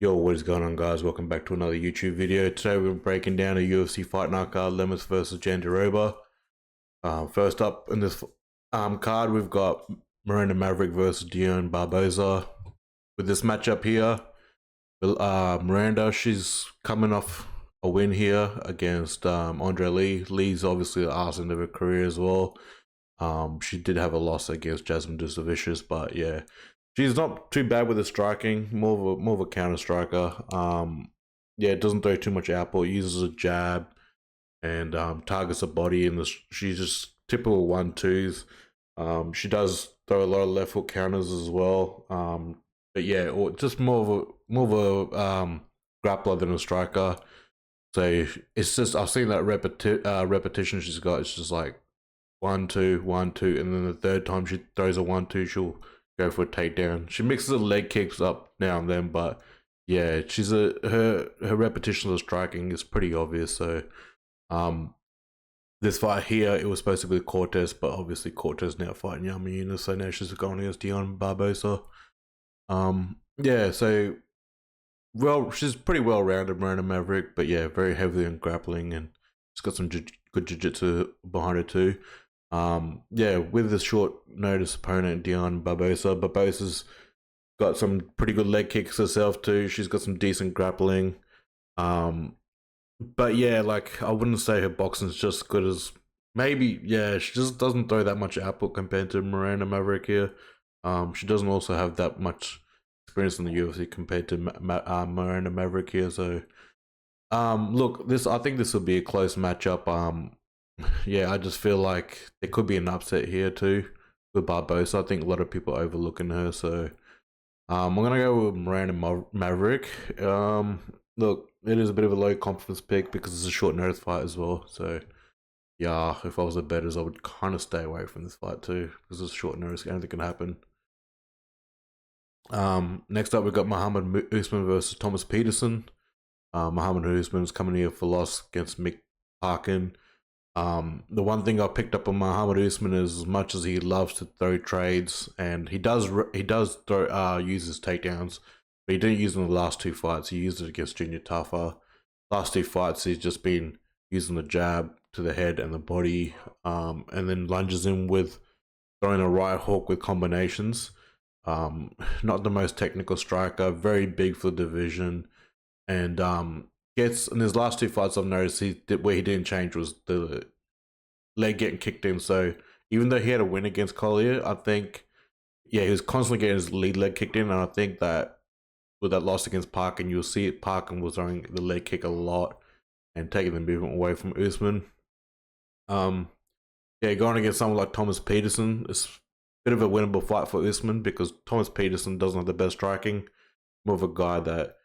Yo, what is going on, guys? Welcome back to another YouTube video. Today we're breaking down a UFC Fight Night card, Lemos versus Jandiroba. First up in this card, we've got Miranda Maverick versus Dione Barbosa. With this matchup here, Miranda, she's coming off a win here against Andre Lee. Lee's obviously the arse end of her career as well. She did have a loss against Jasmine Dusavicius, but yeah. She's not too bad with the striking, more of a counter striker. Yeah, doesn't throw too much output, uses a jab and targets the body, and she's just typical 1-2s. She does throw a lot of left hook counters as well. But yeah, or just more of a grappler than a striker. So it's just, I've seen that repetition she's got. It's just like 1-2, 1-2, and then the third time she throws a 1-2, she'll go for a takedown. She mixes the leg kicks up now and then, but yeah, her repetition of striking is pretty obvious. So this fight here, it was supposed to be Cortez, but obviously Cortez now fighting Yama, so now she's going against Dione Barbosa. Yeah, so she's pretty well rounded, Miranda Maverick, but yeah, very heavily on grappling, and she's got some good jiu-jitsu behind her too. Yeah, with this short notice opponent, Dione Barbosa's got some pretty good leg kicks herself too. She's got some decent grappling. But yeah, like, I wouldn't say her boxing's just good as, maybe, yeah, she just doesn't throw that much output compared to Miranda Maverick here. She doesn't also have that much experience in the UFC compared to Miranda Maverick here. So, look, I think this will be a close matchup. Yeah, I just feel like there could be an upset here too with Barbosa. I think a lot of people are overlooking her, so I'm gonna go with Miranda Maverick. Look, it is a bit of a low confidence pick because it's a short notice fight as well. So yeah, if I was a bettors, I would kind of stay away from this fight too because it's short notice. Anything can happen. Next up, we've got Mohammed Usman versus Thomas Petersen. Mohammed Usman is coming here for loss against Mick Parkin. The one thing I picked up on Mohammed Usman is, as much as he loves to throw trades, and he does throw use his takedowns, but he didn't use them in the last two fights. He used it against Junior Tafa. Last two fights, he's just been using the jab to the head and the body, and then lunges in with throwing a right hook with combinations. Not the most technical striker, very big for the division, and gets, in his last two fights, I've noticed where he didn't change was the leg getting kicked in. So even though he had a win against Kelleher, I think, yeah, he was constantly getting his lead leg kicked in, and I think that with that loss against Parkin, you'll see it, Parkin was throwing the leg kick a lot and taking the movement away from Usman. Yeah, going against someone like Thomas Petersen, it's a bit of a winnable fight for Usman because Thomas Petersen doesn't have the best striking. More of a guy that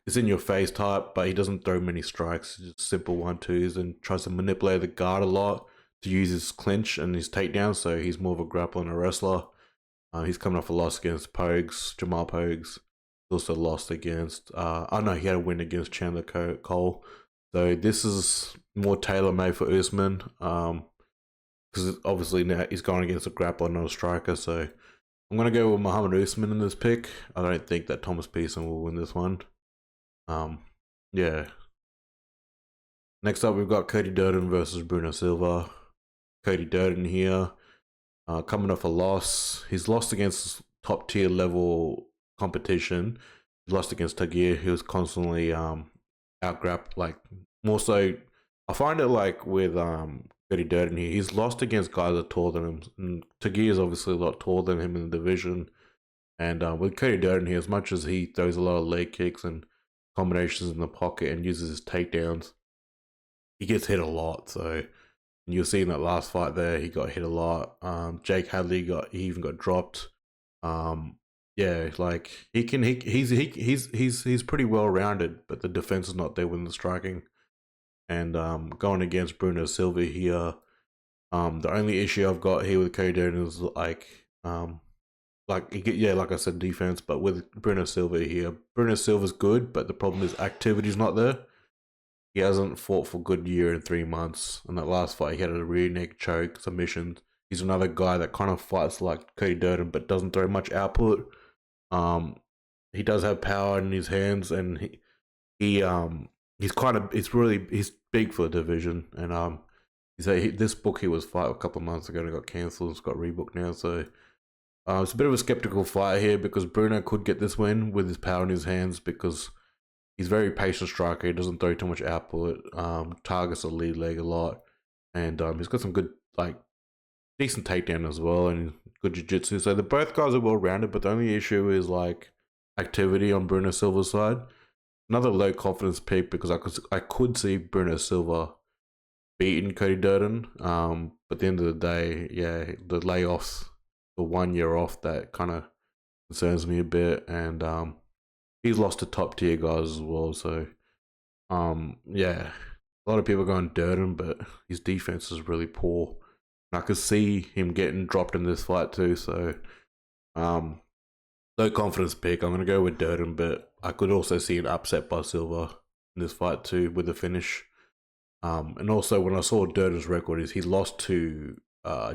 is in your face type, but he doesn't throw many strikes, just simple 1-2s, and tries to manipulate the guard a lot to use his clinch and his takedown. So he's more of a grappler and a wrestler. He's coming off a loss against Jamal Pogues. He's also lost against, oh no, he had a win against Chandler Cole. So this is more tailor-made for Usman, because obviously now he's going against a grappler, not a striker. So I'm going to go with Mohammed Usman in this pick. I don't think that Thomas Petersen will win this one. Yeah. Next up, we've got Cody Durden versus Bruno Silva. Cody Durden here, coming off a loss. He's lost against top tier level competition. He lost against Tagir. He was constantly outgrapped. Like, more so, I find it like with Cody Durden here, he's lost against guys that are taller than him. And Tagir is obviously a lot taller than him in the division. And with Cody Durden here, as much as he throws a lot of leg kicks and combinations in the pocket and uses his takedowns, he gets hit a lot. So you'll see in that last fight there, he got hit a lot. Jake Hadley he even got dropped. Yeah, like he's pretty well rounded, but the defense is not there with the striking. And going against Bruno Silva here, the only issue I've got here with Cody Durden is like I said, defense. But with Bruno Silva here, Bruno Silva's good, but the problem is activity's not there. He hasn't fought for a good year and 3 months. In that last fight, he had a rear neck choke, submission. He's another guy that kind of fights like Cody Durden, but doesn't throw much output. he does have power in his hands, and he's big for the division, and this book he was fight a couple of months ago and it got cancelled. It's got rebooked now, so it's a bit of a skeptical fight here because Bruno could get this win with his power in his hands because he's very patient striker. He doesn't throw too much output. Targets the lead leg a lot, and he's got some good decent takedown as well and good jiu-jitsu. So the both guys are well rounded, but the only issue is activity on Bruno Silva's side. Another low confidence pick because I could see Bruno Silva beating Cody Durden. But at the end of the day, yeah, the layoffs, the 1 year off, that kind of concerns me a bit. And he's lost to top tier guys as well. So yeah, a lot of people are going Durden, but his defense is really poor. And I could see him getting dropped in this fight too. So low confidence pick. I'm gonna go with Durden, but I could also see an upset by Silva in this fight too with the finish. And also when I saw Durden's record, he lost to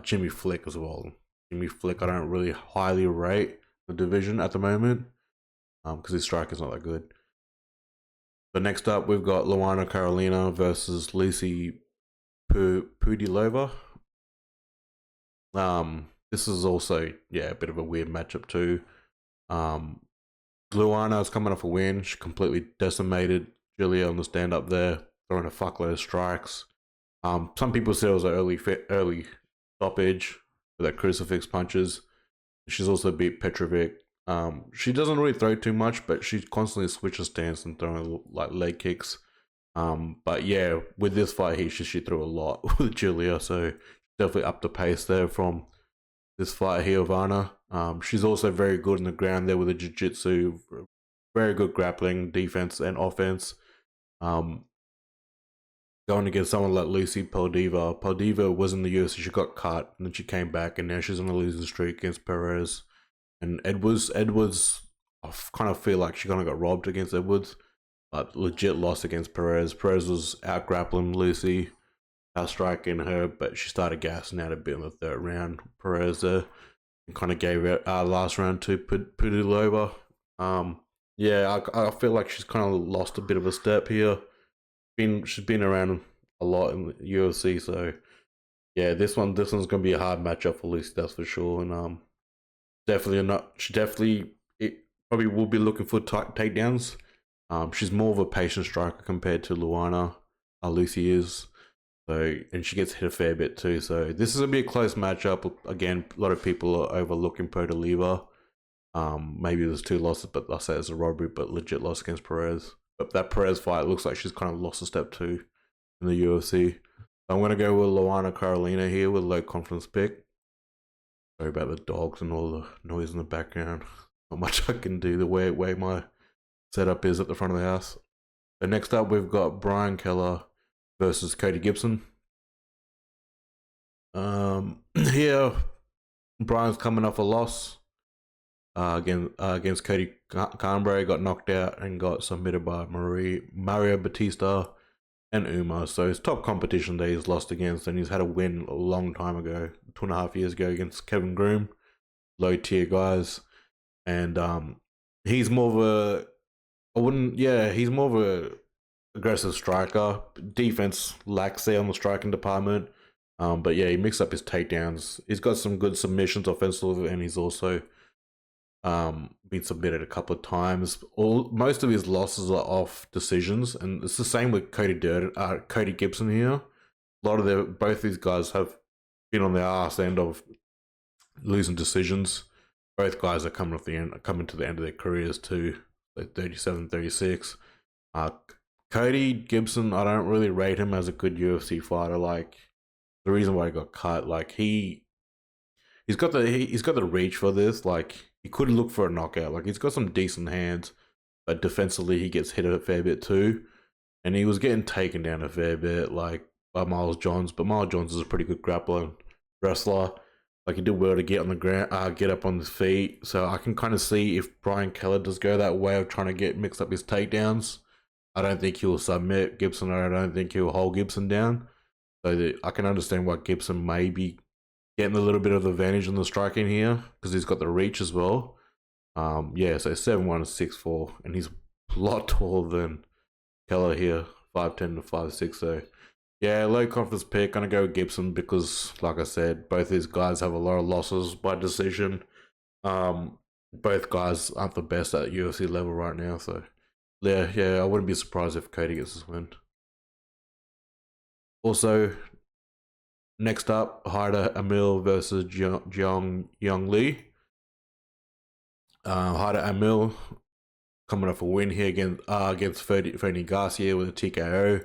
Jimmy Flick as well. Jimmy Flick, I don't really highly rate the division at the moment because his strike is not that good. But next up, we've got Luana Carolina versus Lucie Pudilová. This is also a bit of a weird matchup too. Luana is coming off a win. She completely decimated Julia on the stand up there, throwing a fuckload of strikes. Some people said it was an early stoppage with that crucifix punches. She's also beat Petrovic. She doesn't really throw too much, but she constantly switches stance and throwing leg kicks. But yeah, with this fight here, she threw a lot with Julia, so definitely up the pace there from this fight here, Virna. She's also very good in the ground there with the jiu-jitsu, very good grappling, defense and offense. Going against someone like Lucie Pudilová. Pudilová was in the UFC, she got cut, and then she came back, and now she's on a losing streak against Perez. And Edwards, I kind of feel like she kind of got robbed against Edwards, but legit lost against Perez. Perez was out grappling Lucie, out striking her, but she started gassing out a bit in the third round. Perez there, and kind of gave it last round to Pudilová. Yeah, I feel like she's kind of lost a bit of a step here. She's been around a lot in the UFC, so yeah, this one's gonna be a hard matchup for Lucie, that's for sure. And it probably will be looking for takedowns. She's more of a patient striker compared to Luana. Lucie is. So, and she gets hit a fair bit too. So this is gonna be a close matchup. Again, a lot of people are overlooking Pudilová. Maybe there's 2 losses, but I'll say it's a robbery, but legit loss against Perez. But that Perez fight looks like she's kind of lost a step too in the UFC. So I'm gonna go with Luana Carolina here with a low confidence pick. Sorry about the dogs and all the noise in the background. Not much I can do the way my setup is at the front of the house. So next up, we've got Brian Kelleher versus Cody Gibson. Here, Brian's coming off a loss against Cody Carnberry, got knocked out and got submitted by Mario Batista and Uma. So his top competition that he's lost against, and he's had a win a long time ago, 2.5 years ago against Kevin Groom, low tier guys. And he's more of a aggressive striker. Defense lacks there on the striking department. But yeah, he mixed up his takedowns. He's got some good submissions offensively, and he's also been submitted a couple of times. Most of his losses are off decisions, and it's the same with Cody Gibson here. A lot of both these guys have been on the arse end of losing decisions. Both guys are coming to the end of their careers too, like 37, 36. Cody Gibson, I don't really rate him as a good UFC fighter. Like, the reason why he got cut, like he's got the reach for this. Like, he could look for a knockout. Like, he's got some decent hands, but defensively he gets hit a fair bit too. And he was getting taken down a fair bit, like by Miles Johns. But Miles Johns is a pretty good grappler and wrestler. Like, he did well to get on the ground, get up on his feet. So I can kind of see if Brian Kelleher does go that way of trying to mix up his takedowns. I don't think he'll submit Gibson, or I don't think he'll hold Gibson down. So I can understand why Gibson may be getting a little bit of advantage in the striking here, because he's got the reach as well. Yeah, so 7'1" and 6'4", and he's a lot taller than Kelleher here, 5'10" to 5'6". So yeah, low confidence pick. Gonna go with Gibson because, like I said, both these guys have a lot of losses by decision. Both guys aren't the best at UFC level right now, so yeah, I wouldn't be surprised if Cody gets this win. Also, next up, Hyder Amil versus Jeong Lee. Hyder Amil coming off a win here against Fernie Garcia with a TKO,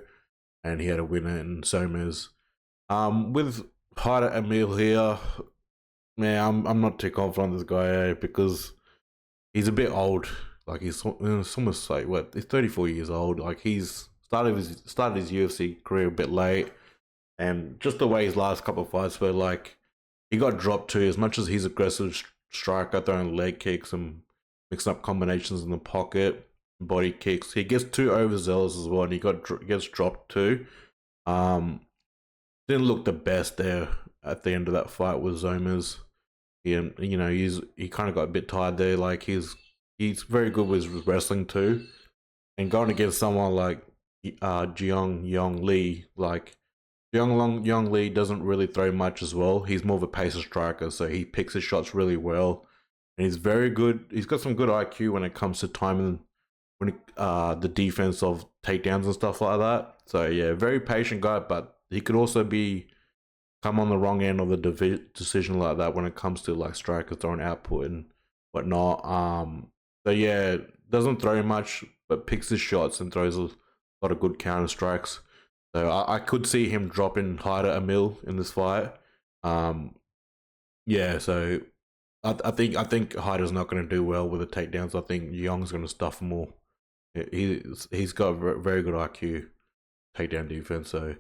and he had a winner in Somers. With Hyder Amil here, man, I'm not too confident on this guy because he's a bit old. Like he's almost like what? He's 34 years old. Like he's started his UFC career a bit late, and just the way his last couple of fights were, like he got dropped too. As much as he's aggressive striker, throwing leg kicks and mixing up combinations in the pocket, body kicks, he gets too overzealous as well, and he gets dropped too. Didn't look the best there at the end of that fight with Somers. He kind of got a bit tired there. Like he's very good with his wrestling too, and going against someone like Jun Yong Lee, like Yong Lee doesn't really throw much as well. He's more of a pacer striker, so he picks his shots really well, and he's very good. He's got some good IQ when it comes to timing, the defense of takedowns and stuff like that. So yeah, very patient guy, but he could also come on the wrong end of the decision like that when it comes to like strikers throwing output and whatnot. So yeah, doesn't throw much, but picks his shots and throws a lot of good counter strikes. So I could see him dropping Hyder Amil in this fight. Yeah, so I think Hyder's not going to do well with the takedowns. I think Yeong's going to stuff him more. He's got very good IQ takedown defense. So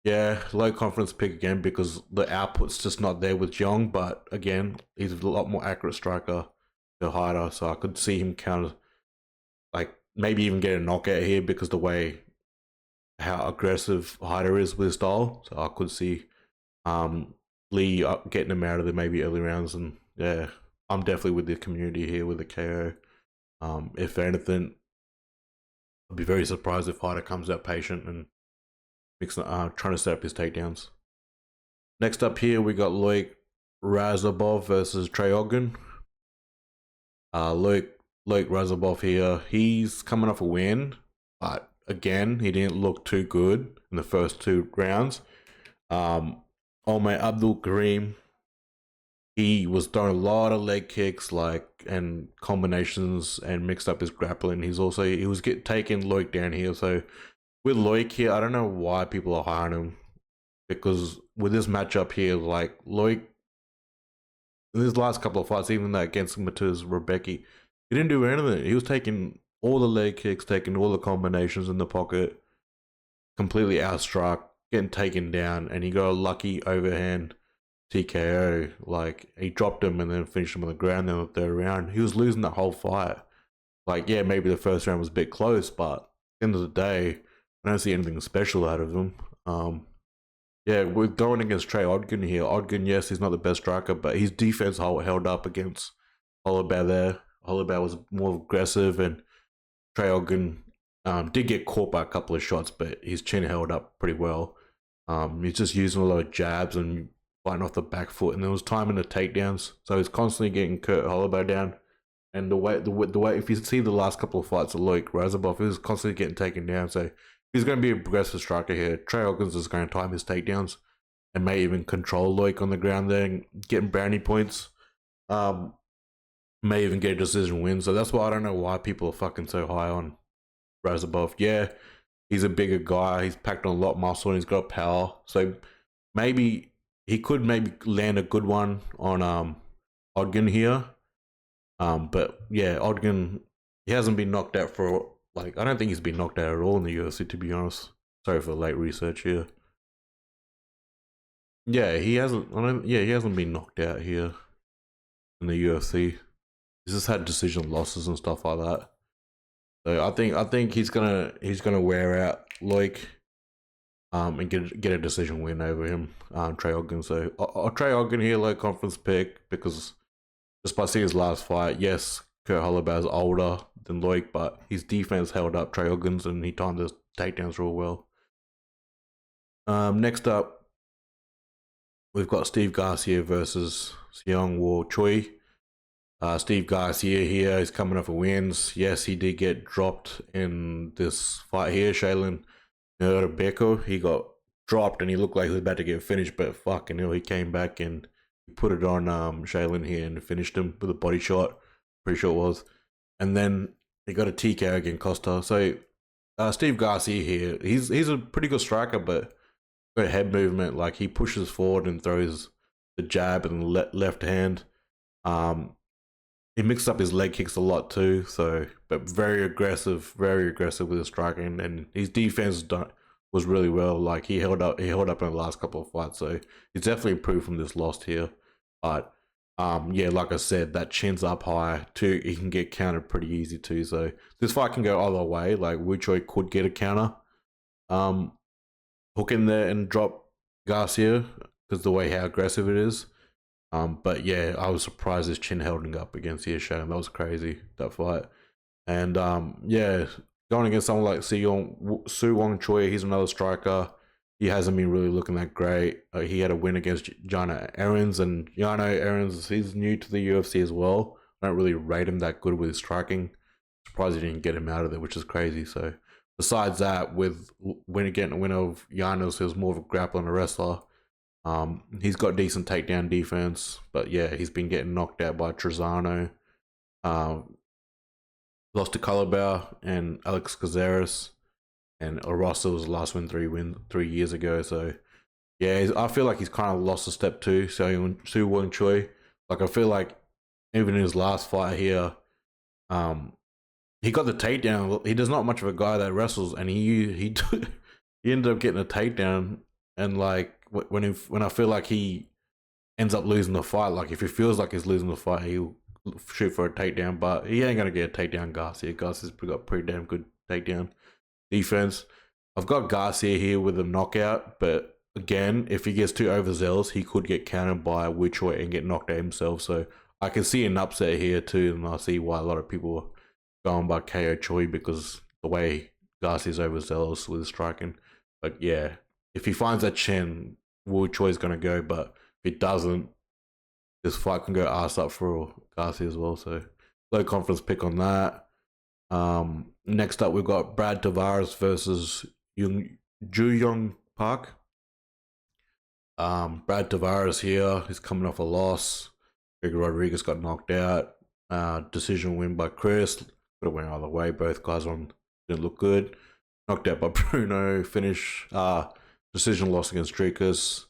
yeah, low confidence pick again because the output's just not there with Jeong. But again, he's a lot more accurate striker than Hyder, so I could see him counter, like maybe even get a knockout here because the way how aggressive Hyder is with his style. So I could see Lee getting him out of there maybe early rounds, and yeah, I'm definitely with the community here with the KO. If anything, I'd be very surprised if Hyder comes out patient and trying to set up his takedowns. Next up here, we got Loik Radzhabov versus Trey. Loik Radzhabov here, he's coming off a win, but again, he didn't look too good in the first 2 rounds. Abdul Karim, he was throwing a lot of leg kicks, and combinations, and mixed up his grappling. He was taking Loik down here. So with Loik here, I don't know why people are high on him, because with this matchup here, like Loik, in his last couple of fights, even that against Mateusz Rebecki, he didn't do anything. He was taking all the leg kicks, taking all the combinations in the pocket, completely outstruck, getting taken down, and he got a lucky overhand TKO. Like he dropped him and then finished him on the ground in the 3rd round. He was losing the whole fight. Like yeah, maybe the first round was a bit close, but at the end of the day, I don't see anything special out of him. Yeah, we're going against Trey here. Ogden, yes, he's not the best striker, but his defense held up against Holobaugh there. Holobaugh was more aggressive, and Trey Ogden did get caught by a couple of shots, but his chin held up pretty well. He's just using a lot of jabs and fighting off the back foot, and there was time in the takedowns, so he's constantly getting Kurt Holobaugh down. And the way, if you see the last couple of fights of Loik Radzhabov, he was constantly getting taken down. So he's going to be a progressive striker here. Trey Ogden's is going to time his takedowns and may even control Loik on the ground there and getting brownie points. May even get a decision win. So that's why I don't know why people are fucking so high on Radzhabov. Yeah, he's a bigger guy. He's packed on a lot of muscle and he's got power. So maybe he could land a good one on Ogden here. But yeah, Ogden, he hasn't been knocked out for, I don't think he's been knocked out at all in the UFC, to be honest. Sorry for the late research here. Yeah, he hasn't been knocked out here in the UFC. He's just had decision losses and stuff like that. So I think he's gonna wear out Loik, and get a decision win over him, Trey Ogden. So Trey Ogden here, low confidence pick, because just by seeing his last fight, yes, Kurt Holobaugh's older than Loik, but his defense held up Trey and he timed his takedowns real well. Next up, we've got Steve Garcia versus Jeong Ho Choi. Steve Garcia here is coming off a wins. Yes, he did get dropped in this fight here. Shaylin Beko, he got dropped and he looked like he was about to get finished, but fucking hell, he came back and he put it on Shaylin here and finished him with a body shot. Pretty sure it was. And then he got a TKO against Costa. So Steve Garcia here, he's a pretty good striker, but good head movement. Like he pushes forward and throws the jab and left hand. He mixed up his leg kicks a lot too, so but very aggressive with his striking, and his defense was really well. Like he held up in the last couple of fights, so he's definitely improved from this loss here. But yeah, like I said, that chin's up high too. He can get countered pretty easy too. So this fight can go either way. Like Ho Choi could get a counter, hook in there and drop Garcia because the way how aggressive it is. But yeah, I was surprised his chin holding up against Yeong. That was crazy, that fight. And yeah, going against someone like Su Wong Choi, he's another striker. He hasn't been really looking that great. He had a win against Jana Aarons, and Jana Aarons, he's new to the UFC as well. I don't really rate him that good with his striking. Surprised he didn't get him out of there, which is crazy. So besides that, with getting a win of Janos, he was more of a grappler and a wrestler. He's got decent takedown defense, but yeah, he's been getting knocked out by Trezano. Lost to Holobaugh and Alex Cazares, and Orosa was the last win 3 years ago. So yeah, I feel like he's kind of lost a step too. Su Wong Choi, like I feel like even in his last fight here, he got the takedown. He's not much of a guy that wrestles, and he ended up getting a takedown. And like when I feel like he ends up losing the fight, like if he feels like he's losing the fight, he'll shoot for a takedown. But he ain't gonna get a takedown. Garcia's got pretty damn good takedown defense. I've got Garcia here with a knockout, but again, if he gets too overzealous, he could get countered by Ho Choi and get knocked out himself. So I can see an upset here too, and I see why a lot of people are going by KO Choi because the way Garcia's overzealous with his striking. But yeah, if he finds that chin, Ho Choi's gonna go. But if it doesn't, this fight can go ass up for Garcia as well. So low confidence pick on that. Next up, we've got Brad Tavares versus Jun Yong Park. Brad Tavares here, he's coming off a loss. Greg Rodriguez got knocked out. Decision win by Chris. Could have went either way. Both guys didn't look good. Knocked out by Bruno. Finish. Decision loss against Streakers.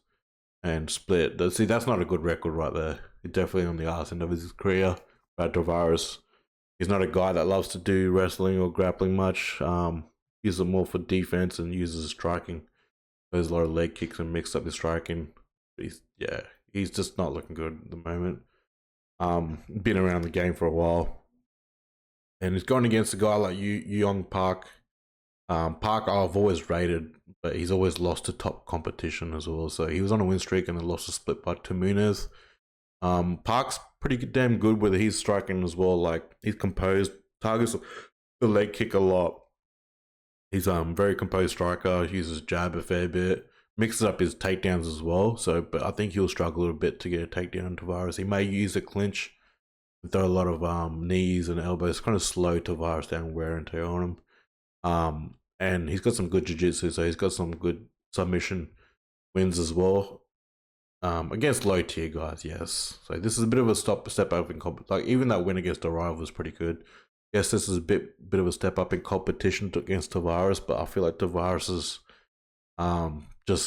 And split. See, that's not a good record right there. He's definitely on the arse end of his career. Brad Tavares. He's not a guy that loves to do wrestling or grappling much. Uses it more for defense and uses striking. There's a lot of leg kicks and mixed up his striking. But he's just not looking good at the moment. Been around the game for a while. And he's going against a guy like Yong Park. Park I've always rated, but he's always lost to top competition as well. So he was on a win streak and then lost a split by Tumunez. Park's pretty damn good with his striking as well. Like he's composed, targets the leg kick a lot. He's very composed striker, uses jab a fair bit, mixes up his takedowns as well. So, but I think he'll struggle a bit to get a takedown on Tavares. He may use a clinch, throw a lot of knees and elbows, kind of slow Tavares down, wear and tear on him. And he's got some good jiu-jitsu, so he's got some good submission wins as well. Against low tier guys, yes. So this is a bit of a step up in like even that win against Arrival was pretty good. Yes, this is a bit of a step up in competition against Tavares, but I feel like Tavares is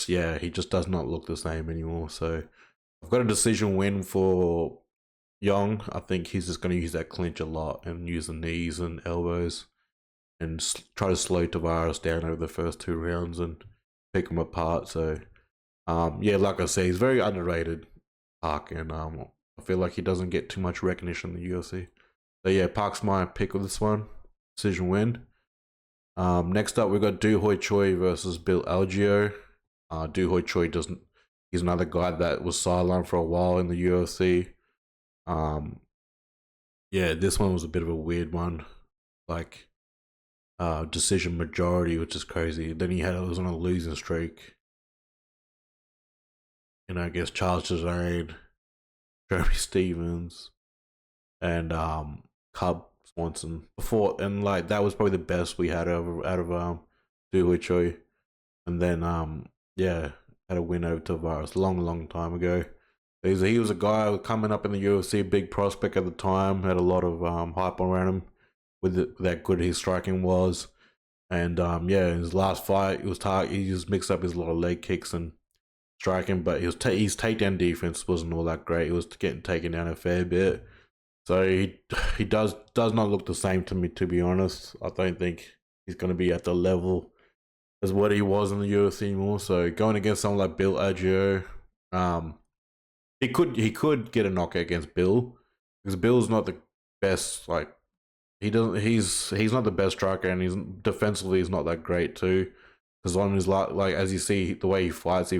he just does not look the same anymore. So I've got a decision win for Yeong. I think he's just going to use that clinch a lot and use the knees and elbows and try to slow Tavares down over the first 2 rounds and pick him apart. So like I say, he's very underrated, Park, and I feel like he doesn't get too much recognition in the UFC. So yeah, Park's my pick of this one. Decision win. Next up, we've got Ho Choi versus Bill Algeo. Ho Choi he's another guy that was sidelined for a while in the UFC. Yeah, this one was a bit of a weird one. Like, decision majority, which is crazy. Then he was on a losing streak. And I guess Charles Cesare, Jeremy Stevens, and Cub Swanson before, and like that was probably the best we had out of Ho Choi. And then yeah, had a win over Tavares long time ago. He was a guy coming up in the UFC, big prospect at the time, had a lot of hype around him with that good his striking was. And yeah, in his last fight, he just mixed up his lot of leg kicks and striking, but his takedown defense wasn't all that great. He was getting taken down a fair bit, so he does not look the same to me, to be honest. I don't think he's going to be at the level as what he was in the UFC anymore. So going against someone like Bill Algeo, he could get a knockout against Bill, because Bill's not the best. Like, he's not the best striker, and he's defensively he's not that great too. Because on his like as you see the way he fights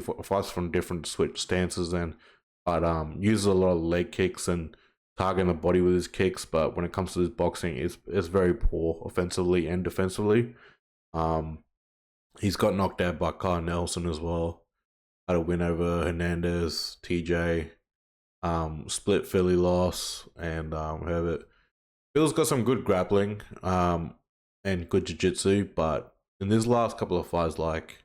from different switch stances, and but uses a lot of leg kicks and targeting the body with his kicks. But when it comes to his boxing, it's very poor offensively and defensively. He's got knocked out by Kyle Nelson as well. Had a win over Hernandez, TJ, split Philly loss, and Herbert. Bill's got some good grappling, and good jiu-jitsu, but in his last couple of fights, like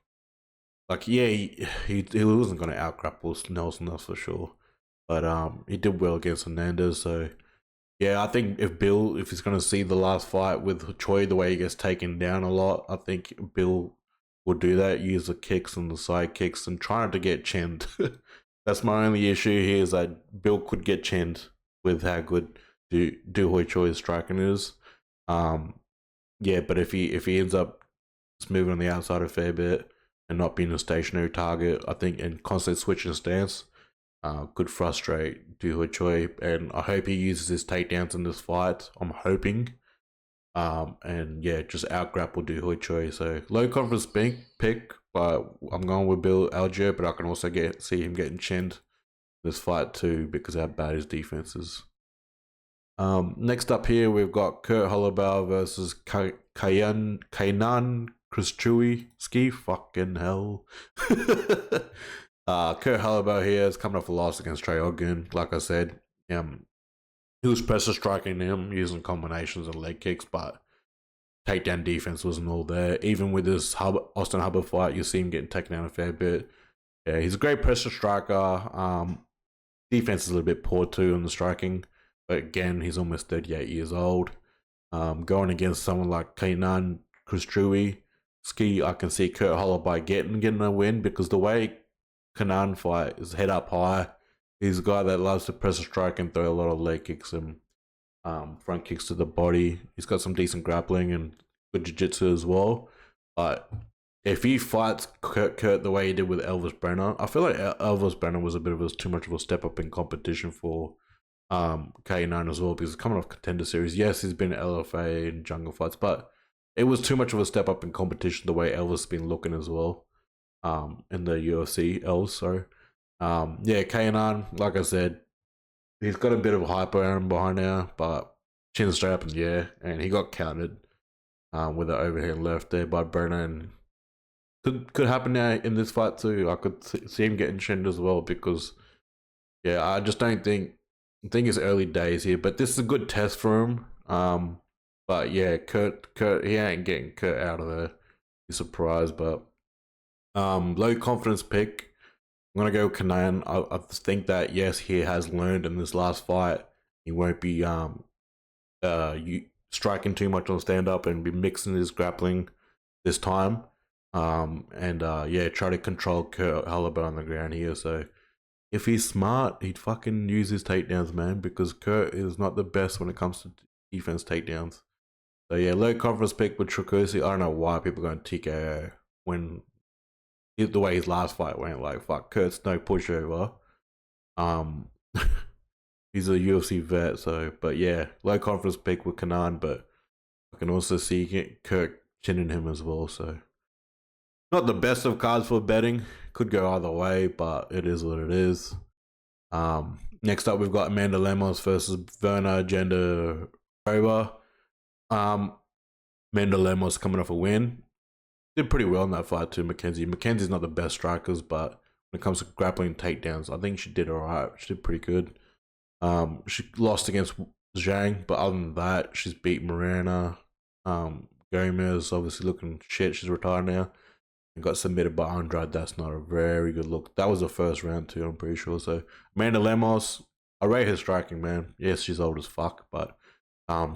yeah, he wasn't going to out-grapple Nelson, that's for sure. But he did well against Hernandez, so yeah, I think if he's going to see the last fight with Choi, the way he gets taken down a lot, I think Bill will do that, use the kicks and the side kicks and try not to get chinned. That's my only issue here, is that Bill could get chinned with how good Ho Choi's striking is. Yeah, but if he ends up just moving on the outside a fair bit and not being a stationary target, I think, and constantly switching stance, could frustrate Ho Choi. And I hope he uses his takedowns in this fight. I'm hoping. And yeah, just out grapple Ho Choi. So low confidence pick, but I'm going with Bill Algeo, but I can also see him getting chinned this fight too, because of how bad his defense is. Next up here, we've got Kurt Holobaugh versus Kaynan Kruschewsky. Fucking hell. Kurt Holobaugh here is coming off a loss against Trey again. Like I said, he was pressure striking him using combinations and leg kicks, but takedown defense wasn't all there. Even with this Austin Hubbard fight, you see him getting taken down a fair bit. Yeah, he's a great pressure striker. Defense is a little bit poor too in the striking. But again, he's almost 38 years old. Going against someone like Kaynan Kruschewsky, I can see Kurt Holobaugh getting a win, because the way Kaynan fight is head up high. He's a guy that loves to press a strike and throw a lot of leg kicks and front kicks to the body. He's got some decent grappling and good jiu-jitsu as well. But if he fights Kurt the way he did with Elvis Brenner, I feel like Elvis Brenner was too much of a step up in competition for Kaynan as well, because coming off Contender Series, yes, he's been LFA and jungle fights, but it was too much of a step up in competition the way Elvis has been looking as well in the UFC. Yeah, Kaynan, like I said, he's got a bit of hype around him behind now, but chin strap and he got counted with an overhand left there by Bruno, and could happen now in this fight too. I could see him getting chinned as well, because yeah, I just don't think. I think it's early days here, but this is a good test for him. But yeah, Kurt, he ain't getting Kurt out of there. Be surprised, but low confidence pick. I'm gonna go Kaynan. I think that yes, he has learned in this last fight. He won't be striking too much on stand up and be mixing his grappling this time. Yeah, try to control Kurt Holobaugh on the ground here. So if he's smart, he'd fucking use his takedowns, man, because Kurt is not the best when it comes to defense takedowns. So yeah, low confidence pick with Kruschewsky. I don't know why people are going TKO when the way his last fight went. Like, fuck, Kurt's no pushover. He's a UFC vet, so, but yeah, low confidence pick with Kaynan, but I can also see Kurt chinning him as well, so. Not the best of cards for betting. Could go either way, but it is what it is. Next up, we've got Amanda Lemos versus Virna Jandiroba. Amanda Lemos coming off a win. Did pretty well in that fight too, Mackenzie. Mackenzie's not the best strikers, but when it comes to grappling takedowns, I think she did alright. She did pretty good. She lost against Jeong, but other than that, she's beat Miranda. Gomez obviously looking shit. She's retired now. And got submitted by Andrade. That's not a very good look. That was the first round too, I'm pretty sure. So Amanda Lemos, I rate her striking, man. Yes, she's old as fuck, but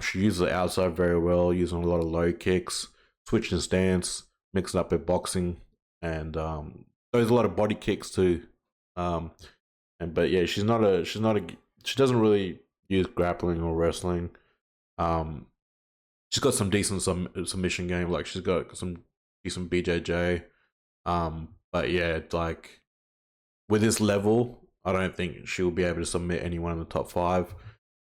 she uses the outside very well, using a lot of low kicks, switching stance, mixing up her boxing, and throws a lot of body kicks too. But yeah, she doesn't really use grappling or wrestling. She's got some decent submission game, like she's got some decent BJJ. But yeah, like with this level, I don't think she'll be able to submit anyone in the top 5.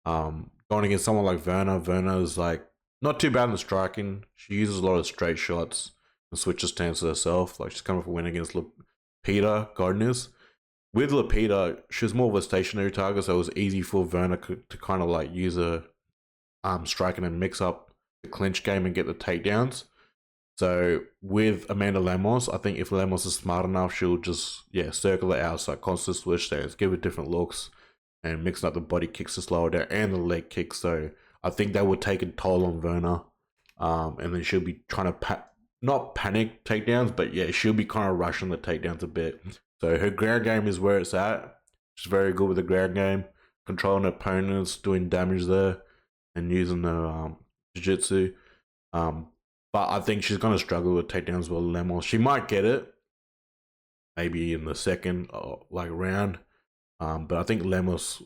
Going against someone like Virna is like not too bad in the striking. She uses a lot of straight shots and switches stances herself. Like she's coming for a win against Lupita Godinez. With Lupita, she was more of a stationary target, so it was easy for Virna to kind of like use her striking and mix up the clinch game and get the takedowns. So with Amanda Lemos, I think if Lemos is smart enough, she'll just circle it outside, constant switch stance, give it different looks, and mixing up the body kicks to slow it down and the leg kicks. So I think that would take a toll on Virna, and then she'll be trying to not panic takedowns, but yeah, she'll be kind of rushing the takedowns a bit. So her ground game is where it's at. She's very good with the ground game, controlling opponents, doing damage there, and using the jiu-jitsu. But I think she's going to struggle with takedowns with Lemos. She might get it, maybe in the second round. But I think Lemos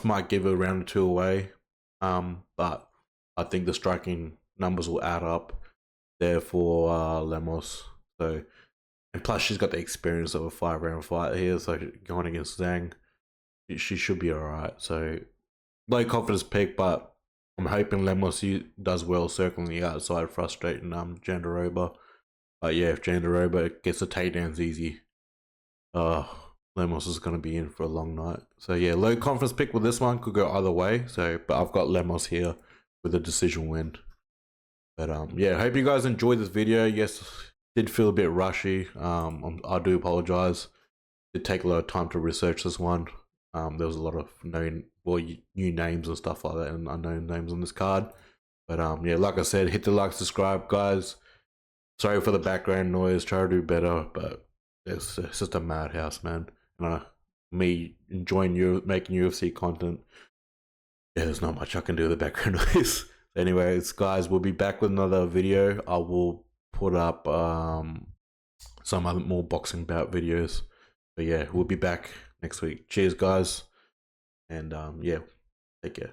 might give a round or 2 away. But I think the striking numbers will add up there for Lemos. So, and plus she's got the experience of a 5-round fight here. So going against Zhang, she should be alright. So low confidence pick, but I'm hoping Lemos does well circling the outside, frustrating Jandiroba. But yeah, if Jandiroba gets the takedowns easy, Lemos is going to be in for a long night. So yeah, low confidence pick with this one, could go either way. So, but I've got Lemos here with a decision win. But yeah, hope you guys enjoyed this video. Yes, did feel a bit rushy. I do apologize. Did take a lot of time to research this one. There was a lot of new names and stuff like that, and unknown names on this card. But yeah, like I said, hit the like, subscribe, guys. Sorry for the background noise. Try to do better, but it's just a madhouse, man. And me enjoying making UFC content. Yeah, there's not much I can do with the background noise. Anyways, guys, we'll be back with another video. I will put up some other more boxing bout videos. But yeah, we'll be back next week. Cheers, guys. And yeah, take care.